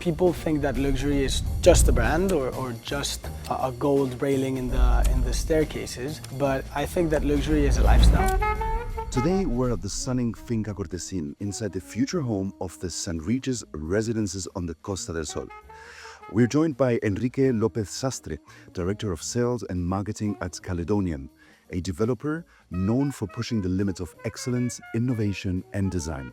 People think that luxury is just a brand or just a gold railing in the staircases, but I think that luxury is a lifestyle. Today, we're at the stunning Finca Cortesín inside the future home of the Regis Residences on the Costa del Sol. We're joined by Enrique López Sastre, Director of Sales and Marketing at Caledonian, a developer known for pushing the limits of excellence, innovation, and design.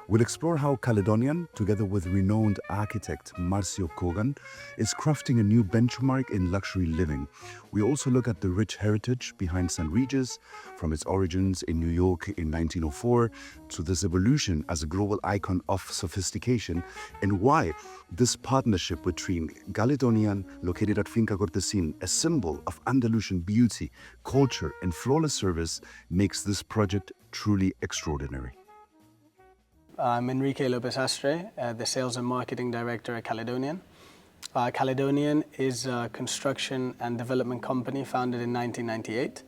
We'll explore how Caledonian, together with renowned architect Marcio Kogan, is crafting a new benchmark in luxury living. We also look at the rich heritage behind St. Regis, from its origins in New York in 1904 to this evolution as a global icon of sophistication, and why this partnership between Caledonian, located at Finca Cortesín, a symbol of Andalusian beauty, culture, and flawless service, makes this project truly extraordinary. I'm Enrique López Sastre, the Sales and Marketing Director at Caledonian. Caledonian is a construction and development company founded in 1998.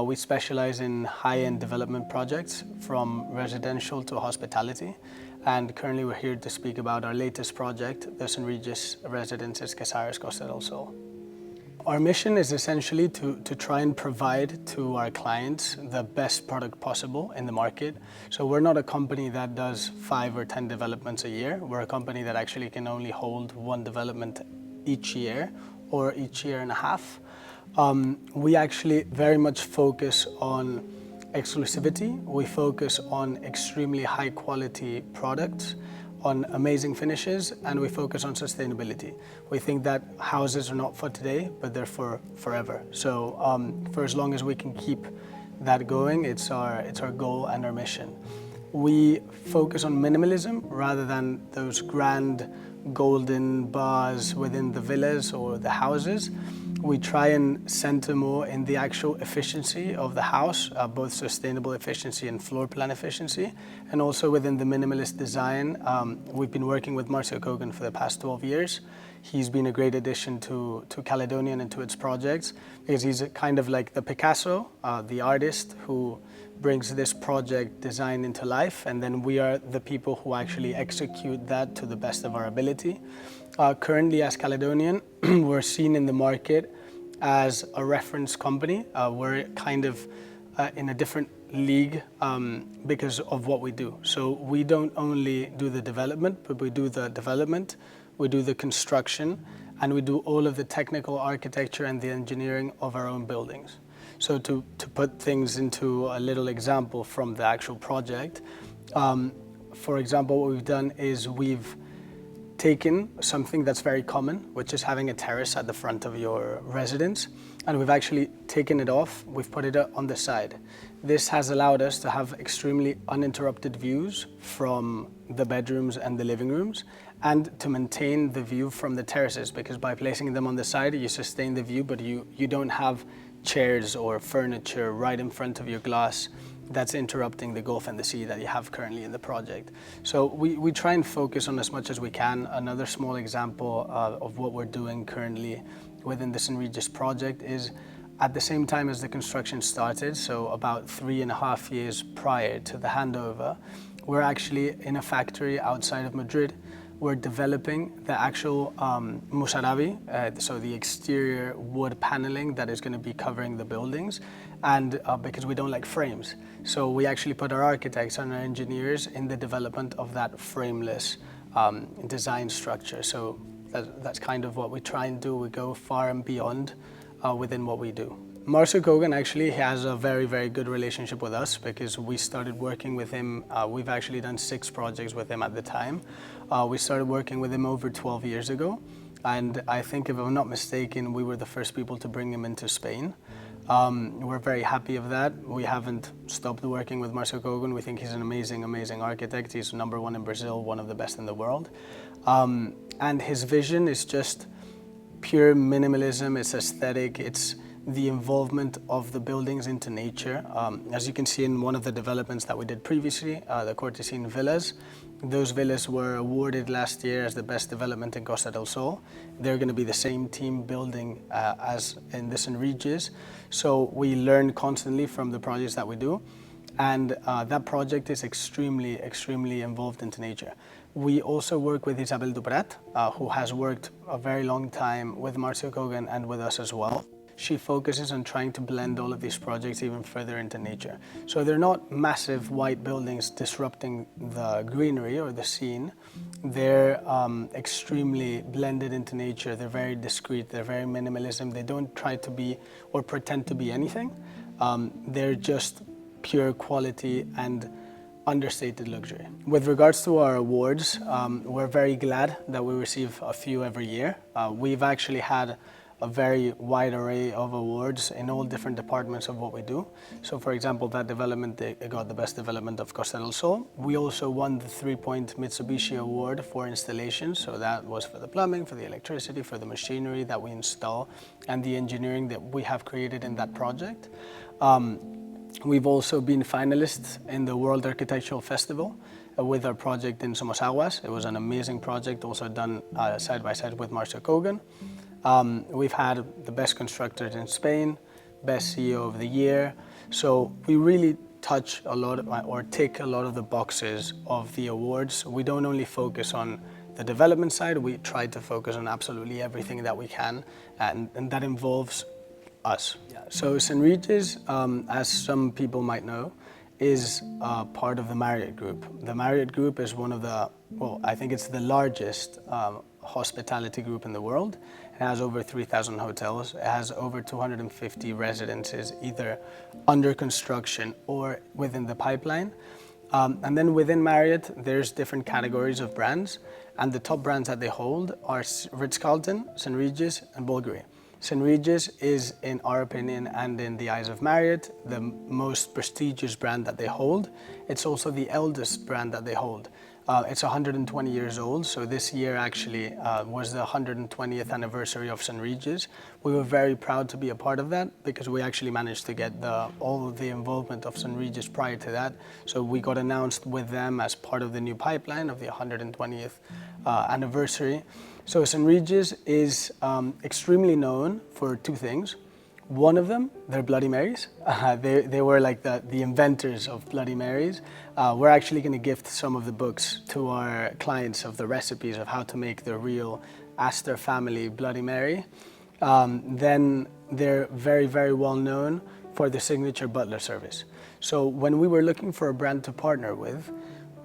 We specialize in high-end development projects from residential to hospitality. And currently we're here to speak about our latest project, the Regis Residences, Costa del Sol. Our mission is essentially to try and provide to our clients the best product possible in the market. So we're not a company that does 5 or 10 developments a year. We're a company that actually can only hold one development each year or each year and a half. We actually very much focus on exclusivity. We focus on extremely high quality products, on amazing finishes, and we focus on sustainability. We think that houses are not for today, but they're for forever. So for as long as we can keep that going, it's our goal and our mission. We focus on minimalism rather than those grand golden bars within the villas or the houses. We try and center more in the actual efficiency of the house, both sustainable efficiency and floor plan efficiency, and also within the minimalist design. We've been working with Marcio Kogan for the past 12 years. He's been a great addition to Caledonian and to its projects because he's kind of like the Picasso, the artist who brings this project design into life, and then we are the people who actually execute that to the best of our ability. Currently, as Caledonian, we're seen in the market as a reference company. We're kind of in a different league because of what we do. So we don't only do the development, but we do the development, we do the construction, and we do all of the technical architecture and the engineering of our own buildings. So to put things into a little example from the actual project, for example, what we've done is we've taken something that's very common, which is having a terrace at the front of your residence, and we've actually taken it off, we've put it on the side. This has allowed us to have extremely uninterrupted views from the bedrooms and the living rooms, and to maintain the view from the terraces, because by placing them on the side, you sustain the view, but you don't have chairs or furniture right in front of your glass that's interrupting the Gulf and the sea that you have currently in the project. So we try and focus on as much as we can. Another small example of what we're doing currently within the St. Regis project is at the same time as the construction started, so about 3.5 years prior to the handover, we're actually in a factory outside of Madrid. We're developing the actual musarabi, so the exterior wood paneling that is going to be covering the buildings, and because we don't like frames. So we actually put our architects and our engineers in the development of that frameless design structure. So that's kind of what we try and do. We go far and beyond within what we do. Marcio Kogan actually has a very, very good relationship with us because we started working with him. We've actually done 6 projects with him at the time. We started working with him over 12 years ago. And I think, if I'm not mistaken, we were the first people to bring him into Spain. We're very happy of that. We haven't stopped working with Marcio Kogan. We think he's an amazing, amazing architect. He's #1 in Brazil, one of the best in the world. And his vision is just pure minimalism. It's aesthetic. It's the involvement of the buildings into nature. As you can see in one of the developments that we did previously, the Cortesín villas, those villas were awarded last year as the best development in Costa del Sol. They're going to be the same team building as in the St. Regis. So we learn constantly from the projects that we do. And that project is extremely, extremely involved into nature. We also work with Isabel Duprat, who has worked a very long time with Marcio Kogan and with us as well. She focuses on trying to blend all of these projects even further into nature. So they're not massive white buildings disrupting the greenery or the scene. They're extremely blended into nature. They're very discreet. They're very minimalism. They don't try to be or pretend to be anything. They're just pure quality and understated luxury. With regards to our awards, we're very glad that we receive a few every year. We've actually had a very wide array of awards in all different departments of what we do. So for example, that development, it got the best development of Costa del Sol. We also won the 3-point Mitsubishi Award for installations. So that was for the plumbing, for the electricity, for the machinery that we install, and the engineering that we have created in that project. We've also been finalists in the World Architectural Festival with our project in Somosaguas. It was an amazing project, also done side by side with Marcio Kogan. We've had the best constructors in Spain, best CEO of the year. So we really touch a lot or tick a lot of the boxes of the awards. We don't only focus on the development side, we try to focus on absolutely everything that we can, and that involves us. So St. Regis, as some people might know, is part of the Marriott Group. The Marriott Group is one of the, well, I think it's the largest hospitality group in the world. It has over 3,000 hotels. It has over 250 residences, either under construction or within the pipeline. And then within Marriott, there's different categories of brands. And the top brands that they hold are Ritz-Carlton, St. Regis, and Bulgari. St. Regis is, in our opinion and in the eyes of Marriott, the most prestigious brand that they hold. It's also the eldest brand that they hold. It's 120 years old, so this year actually was the 120th anniversary of St. Regis. We were very proud to be a part of that because we actually managed to get all of the involvement of St. Regis prior to that. So we got announced with them as part of the new pipeline of the 120th anniversary. So St. Regis is extremely known for two things. One of them, they're Bloody Marys. They were like the inventors of Bloody Marys. We're actually going to gift some of the books to our clients of the recipes of how to make the real Astor family Bloody Mary. Then they're very, very well known for the signature butler service. So when we were looking for a brand to partner with,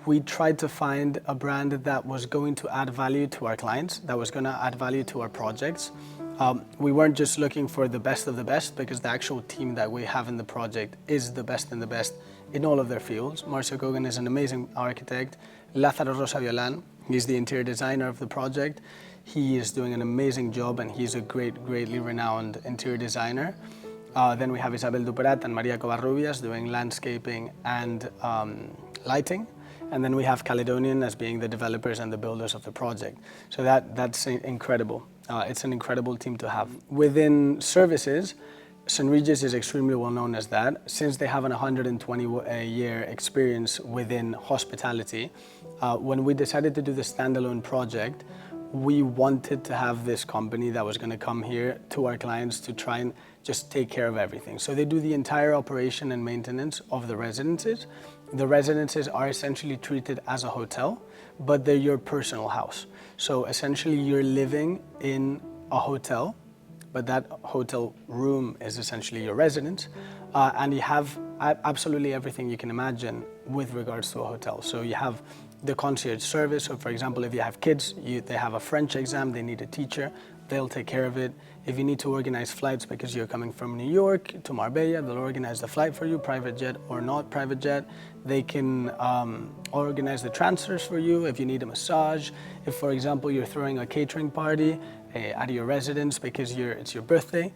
we tried to find a brand that was going to add value to our clients, that was going to add value to our projects. We weren't just looking for the best of the best, because the actual team that we have in the project is the best in the best in all of their fields. Marcio Kogan is an amazing architect. Lázaro Rosaviolan, he's the interior designer of the project. He is doing an amazing job, and he's a greatly renowned interior designer. Then we have Isabel Duprat and Maria Covarrubias doing landscaping and lighting. And then we have Caledonian as being the developers and the builders of the project. So that's incredible. It's an incredible team to have. Within services, St. Regis is extremely well known as that. Since they have an 120-year experience within hospitality, when we decided to do the standalone project, we wanted to have this company that was going to come here to our clients to try and just take care of everything. So they do the entire operation and maintenance of the residences. The residences are essentially treated as a hotel, but they're your personal house. So essentially you're living in a hotel, but that hotel room is essentially your residence, and you have absolutely everything you can imagine with regards to a hotel. So you have the concierge service. So for example, if you have kids, they have a French exam, they need a teacher, they'll take care of it. If you need to organize flights because you're coming from New York to Marbella, they'll organize the flight for you, private jet or not private jet. They can organize the transfers for you if you need a massage. If, for example, you're throwing a catering party at your residence because it's your birthday,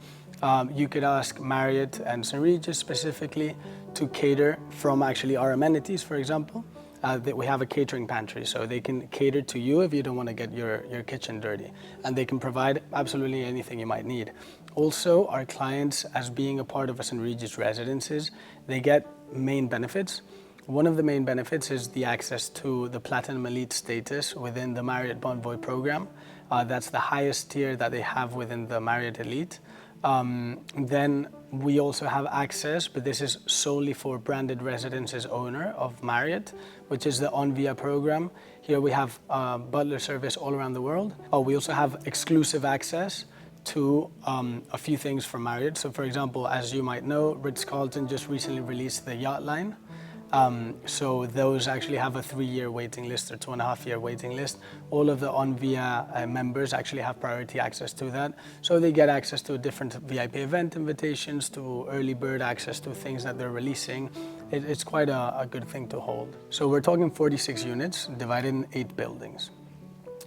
you could ask Marriott and St. Regis specifically to cater from actually our amenities, for example. That we have a catering pantry, so they can cater to you if you don't want to get your kitchen dirty, and they can provide absolutely anything you might need. Also, our clients, as being a part of St. Regis Residences, they get main benefits. One of the main benefits is the access to the Platinum Elite status within the Marriott Bonvoy program. That's the highest tier that they have within the Marriott Elite. Then we also have access, but this is solely for branded residences owner of Marriott, which is the OnVia program. Here we have butler service all around the world. We also have exclusive access to a few things from Marriott. So for example, as you might know, Ritz-Carlton just recently released the yacht line. So those actually have a 3-year waiting list or 2.5-year waiting list. All of the OnVia members actually have priority access to that. So they get access to different VIP event invitations, to early bird access to things that they're releasing. It's quite a good thing to hold. So we're talking 46 units divided in 8 buildings.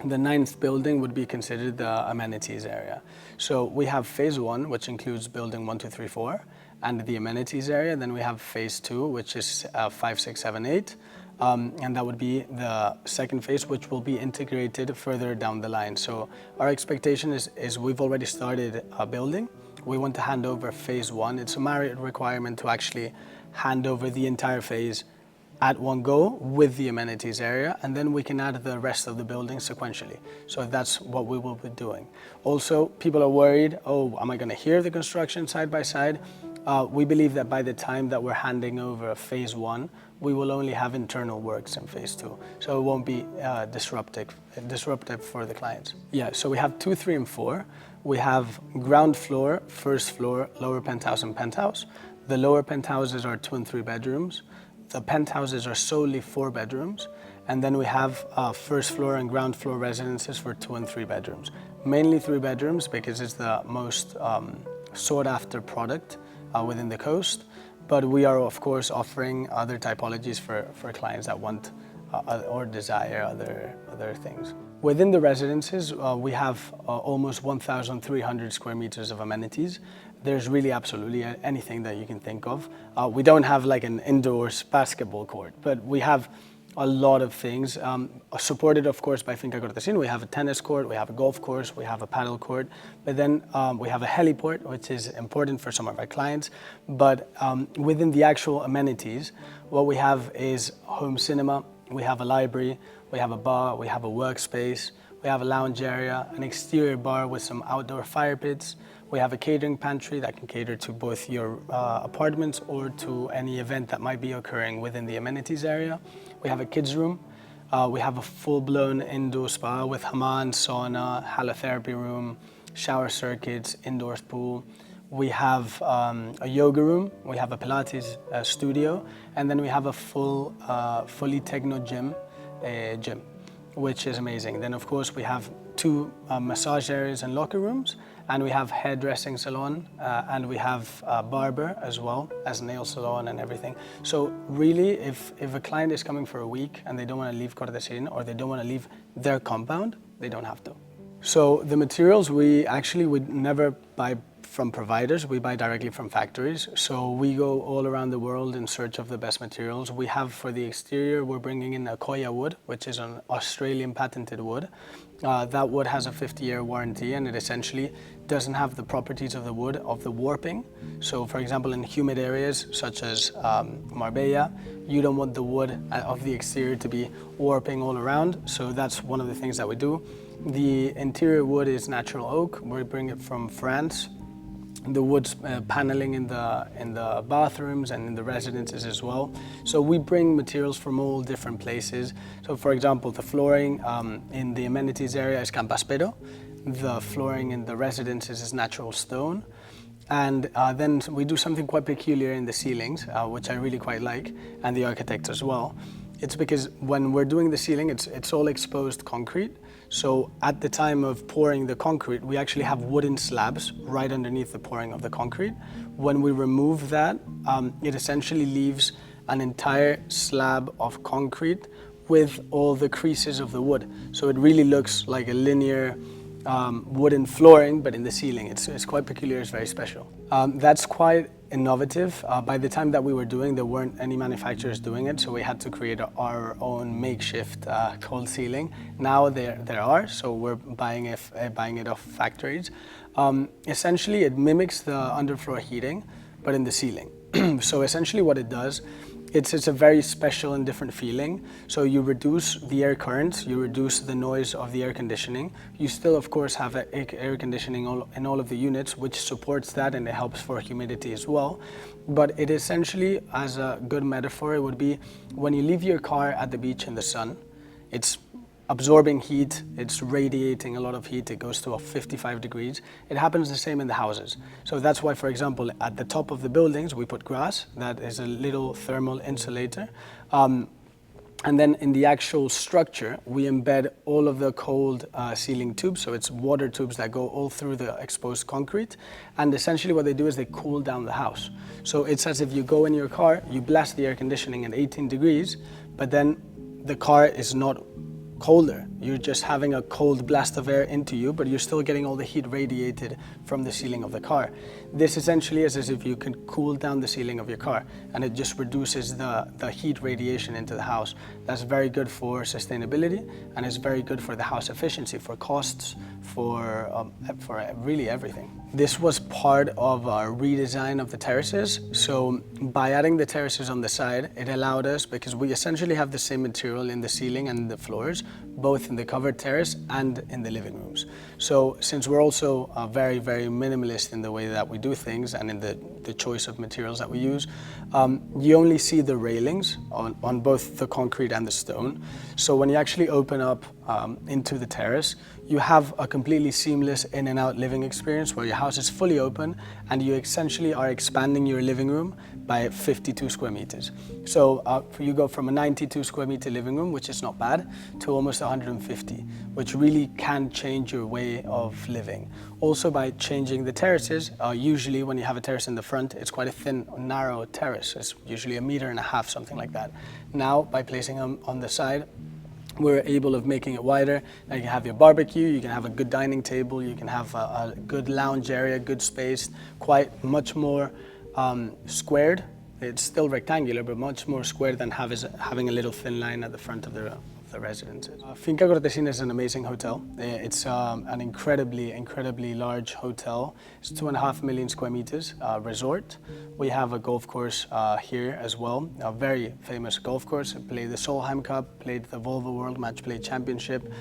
The 9th building would be considered the amenities area. So we have phase 1, which includes building 1, 2, 3, 4, and the amenities area. Then we have phase 2, which is 5, 6, 7, 8. And that would be the second phase, which will be integrated further down the line. So our expectation is we've already started building. We want to hand over phase 1. It's a Marriott requirement to actually hand over the entire phase at one go with the amenities area, and then we can add the rest of the building sequentially. So that's what we will be doing. Also, people are worried, oh, am I going to hear the construction side by side? We believe that by the time that we're handing over phase 1, we will only have internal works in phase 2. So it won't be disruptive for the clients. Yeah, so we have 2, 3, and 4. We have ground floor, first floor, lower penthouse, and penthouse. The lower penthouses are 2 and 3 bedrooms. The penthouses are solely 4 bedrooms, and then we have first floor and ground floor residences for 2 and 3 bedrooms. Mainly 3 bedrooms because it's the most sought after product within the coast, but we are of course offering other typologies for clients that want or desire other things. Within the residences, we have almost 1,300 square meters of amenities. There's really absolutely anything that you can think of. We don't have like an indoors basketball court, but we have a lot of things, supported of course by Finca Cortesin. We have a tennis court, we have a golf course, we have a paddle court, but then we have a heliport, which is important for some of our clients. But within the actual amenities, what we have is home cinema, we have a library, we have a bar, we have a workspace, we have a lounge area, an exterior bar with some outdoor fire pits. We have a catering pantry that can cater to both your apartments or to any event that might be occurring within the amenities area. We have a kids room. We have a full-blown indoor spa with hammam, sauna, halotherapy room, shower circuits, indoor pool. We have a yoga room. We have a Pilates studio, and then we have a fully techno gym, which is amazing. Then of course we have 2 massage areas and locker rooms, and we have hairdressing salon, and we have a barber as well as nail salon and everything. So really, if a client is coming for a week and they don't want to leave Cortesin or they don't want to leave their compound, they don't have to. So the materials we actually would never buy from providers, we buy directly from factories. So we go all around the world in search of the best materials. We have for the exterior, we're bringing in Akoya wood, which is an Australian patented wood. That wood has a 50-year warranty, and it essentially doesn't have the properties of the wood of the warping. So for example, in humid areas such as Marbella, you don't want the wood of the exterior to be warping all around. So that's one of the things that we do. The interior wood is natural oak. We bring it from France. The wood's paneling in the bathrooms and in the residences as well. So we bring materials from all different places. So for example, the flooring in the amenities area is Campaspero. The flooring in the residences is natural stone. And then we do something quite peculiar in the ceilings, which I really quite like, and the architect as well. It's because when we're doing the ceiling, it's all exposed concrete. So at the time of pouring the concrete, we actually have wooden slabs right underneath the pouring of the concrete. When we remove that, it essentially leaves an entire slab of concrete with all the creases of the wood. So it really looks like a linear wooden flooring, but in the ceiling. It's quite peculiar, it's very special. That's quite innovative. By the time that we were doing, there weren't any manufacturers doing it, so we had to create our own makeshift cold ceiling. Now there are, so we're buying it off factories. Essentially, it mimics the underfloor heating, but in the ceiling. So essentially what it does it's a very special and different feeling. So you reduce the air currents, you reduce the noise of the air conditioning. You still, of course, have air conditioning in all of the units, which supports that, and it helps for humidity as well. But it essentially, as a good metaphor, it would be when you leave your car at the beach in the sun, it's absorbing heat, it's radiating a lot of heat, it goes to 55 degrees. It happens the same in the houses. So that's why, for example, at the top of the buildings, we put grass, that is a little thermal insulator. And then in the actual structure, we embed all of the cold ceiling tubes, so it's water tubes that go all through the exposed concrete. And essentially what they do is they cool down the house. So it's as if you go in your car, you blast the air conditioning at 18 degrees, but then the car is not colder. You're just having a cold blast of air into you, but you're still getting all the heat radiated from the ceiling of the car. This essentially is as if you can cool down the ceiling of your car, and it just reduces the heat radiation into the house. That's very good for sustainability, and it's very good for the house efficiency, for costs, for really everything. This was part of our redesign of the terraces. So by adding the terraces on the side, it allowed us, because we essentially have the same material in the ceiling and the floors, both in the covered terrace and in the living rooms. So since we're also very, very minimalist in the way that we do things and in the choice of materials that we use, you only see the railings on both the concrete and the stone. So when you actually open up into the terrace, you have a completely seamless in and out living experience where your house is fully open and you essentially are expanding your living room by 52 square meters. So you go from a 92 square meter living room, which is not bad, to almost 150, which really can change your way of living. Also by changing the terraces, usually when you have a terrace in the front, it's quite a thin, narrow terrace. It's usually 1.5 meters, something like that. Now, by placing them on the side, we're able of making it wider. Now you can have your barbecue, you can have a good dining table, you can have a good lounge area, good space, quite much more squared. It's still rectangular, but much more squared than having a little thin line at the front of the residences. Finca Cortesín is an amazing hotel. It's an incredibly large hotel. It's 2.5 million square meters resort. We have a golf course here as well, a very famous golf course. It played the Solheim Cup, played the Volvo World Match Play Championship.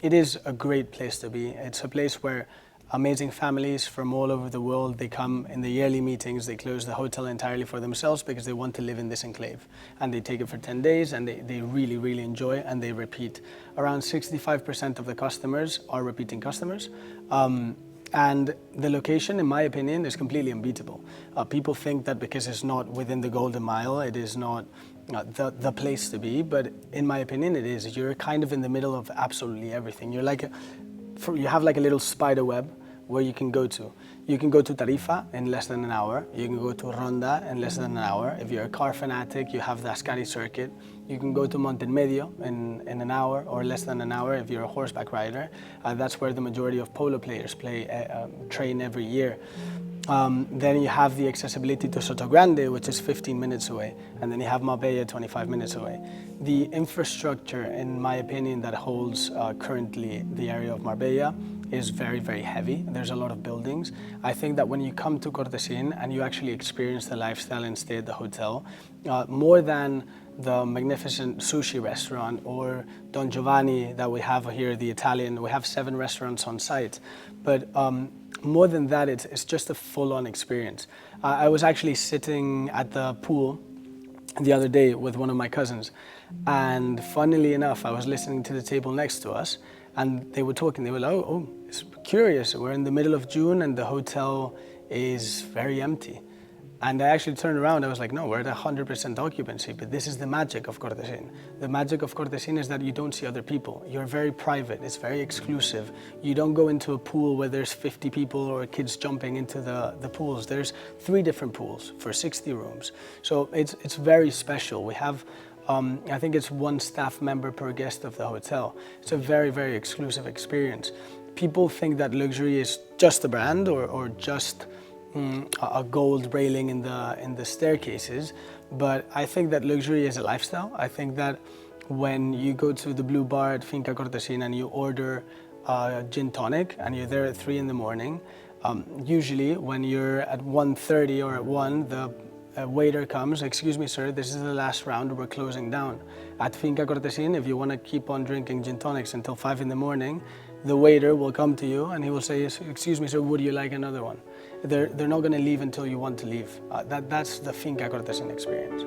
It is a great place to be. It's a place where amazing families from all over the world, they come in the yearly meetings, they close the hotel entirely for themselves because they want to live in this enclave. And they take it for 10 days and they really enjoy it and they repeat. Around 65% of the customers are repeating customers. And the location, in my opinion, is completely unbeatable. People think that because it's not within the Golden Mile, it is not the place to be, but in my opinion, it is. You're kind of in the middle of absolutely everything. You're like, you have like a little spider web where you can go to. You can go to Tarifa in less than an hour. You can go to Ronda in less than an hour. If you're a car fanatic, you have the Ascari circuit. You can go to Montemedio in an hour or less than an hour if you're a horseback rider. That's where the majority of polo players train every year. Then you have the accessibility to Sotogrande, which is 15 minutes away, and then you have Marbella 25 minutes away. The infrastructure, in my opinion, that holds currently the area of Marbella is very heavy. There's a lot of buildings. I think that when you come to Cortesín and you actually experience the lifestyle and stay at the hotel, more than the magnificent sushi restaurant or Don Giovanni that we have here, the Italian, we have 7 restaurants on site, but more than that, it's just a full-on experience. I was actually sitting at the pool the other day with one of my cousins, and funnily enough, I was listening to the table next to us, and they were talking. They were like, oh, it's curious. We're in the middle of June, and the hotel is very empty. And I actually turned around, I was like, no, we're at 100% occupancy, but this is the magic of Cortesín. The magic of Cortesín is that you don't see other people. You're very private, it's very exclusive. You don't go into a pool where there's 50 people or kids jumping into the pools. There's 3 different pools for 60 rooms. So it's very special. We have, I think it's 1 staff member per guest of the hotel. It's a very exclusive experience. People think that luxury is just a brand or just a gold railing in the staircases, but I think that luxury is a lifestyle. I think that when you go to the Blue Bar at Finca Cortesín and you order a gin tonic and you're there at 3 in the morning, usually when you're at 1:30 or at 1, the a waiter comes, excuse me sir, this is the last round, we're closing down. At Finca Cortesin, if you want to keep on drinking gin tonics until 5 in the morning, the waiter will come to you and he will say, excuse me sir, would you like another one? They're not going to leave until you want to leave. That's the Finca Cortesin experience.